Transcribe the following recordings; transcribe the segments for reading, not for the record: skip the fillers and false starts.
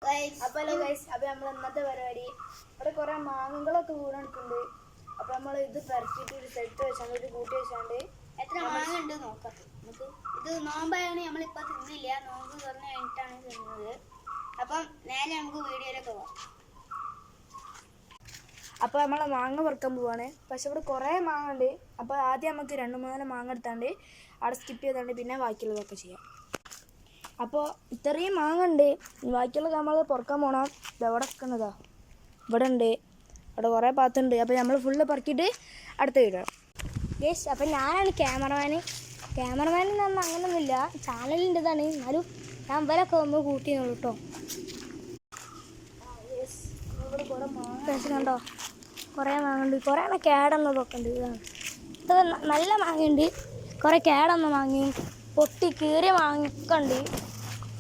അപ്പൊ നമ്മൾ ഇന്നത്തെ പരിപാടി ഇവിടെ കുറെ മാങ്ങകളൊക്കെ വീണെടുക്കുന്നുണ്ട്. അപ്പൊ നമ്മൾ ഇത് പെരക്കിട്ട് ഒരു സെറ്റ് വെച്ചാണ്ട് ഒരു കൂട്ടി വെച്ചാണ്ട് എത്ര മാങ്ങ ഉണ്ട് നോക്കാം നമുക്ക്. ഇത് നോമ്പായാണ്, നമ്മളിപ്പോ തിന്നില്ല, നോമ്പ് തുറന്നു കഴിഞ്ഞിട്ടാണ് തിന്നത്. അപ്പം നേരെ നമുക്ക് വീഡിയോയിലൊക്കെ പോവാം. അപ്പോൾ നമ്മൾ മാങ്ങ പറിക്കാൻ പോവാണ്. പക്ഷെ ഇവിടെ കുറേ മാങ്ങ ഉണ്ട്. അപ്പോൾ ആദ്യം നമുക്ക് 2-3 മാങ്ങ എടുത്താണ്ട് അവിടെ സ്കിപ്പ് ചെയ്താണ്ട് പിന്നെ ബാക്കിയുള്ളതൊക്കെ ചെയ്യാം. അപ്പോൾ ഇത്രയും മാങ്ങ ഉണ്ട്. ബാക്കിയുള്ളത് നമ്മൾ പുറക്കാൻ പോകണം. ഇതെവിടെ വെക്കുന്നതാ, ഇവിടെ ഉണ്ട്, അവിടെ കുറേ പാത്തുണ്ട്. അപ്പോൾ നമ്മൾ ഫുള്ള് പറക്കിയിട്ട് അടുത്ത വീടാണ്. യെസ്, അപ്പം ഞാനാണ് ക്യാമറമാൻ എന്ന് പറഞ്ഞാൽ അങ്ങനെയൊന്നുമില്ല, ചാനലിൻ്റെതാണ്. എന്നാലും ഞാൻ ഇവരൊക്കെ ഒന്ന് കൂട്ടിയുള്ളൂ കേട്ടോ. കണ്ടോ, കുറേ മാങ്ങുണ്ട്, കുറേ എണ്ണം കേടന്നതൊക്കെ ഉണ്ട്. ഇതാണ് ഇത് നല്ല മാങ്ങയുണ്ട്, കുറേ കേടന്ന മാങ്ങയും പൊട്ടി കീറിയ മാങ്ങയൊക്കെ ഉണ്ട്.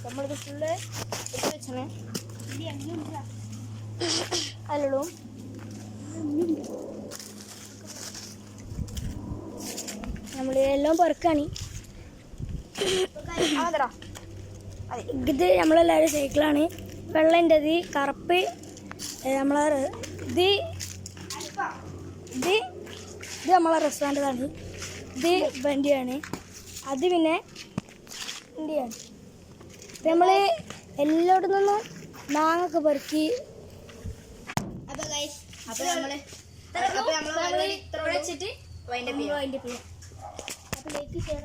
നമ്മളിത് ഫുള്ള് എടുത്ത് വെച്ചാണ് അല്ലുള്ളൂ. നമ്മൾ എല്ലാം പെറുക്കാണ്. ഇത് നമ്മളെല്ലാവരും സൈക്കിളാണ്. വെള്ളേൻ്റെത് കറുപ്പ് നമ്മളെ ഇത് നമ്മളെ റെസ്റ്റോറൻറ്റാണ്. ഇത് വണ്ടിയാണ്, അത് പിന്നെ ഇന്ത്യയാണ്. നമ്മൾ എല്ലായിടത്തു നിന്നും മാങ്ങൊക്കെ പെറുക്കി. അപ്പോൾ നമ്മൾ വെച്ചിട്ട് അപ്പോൾ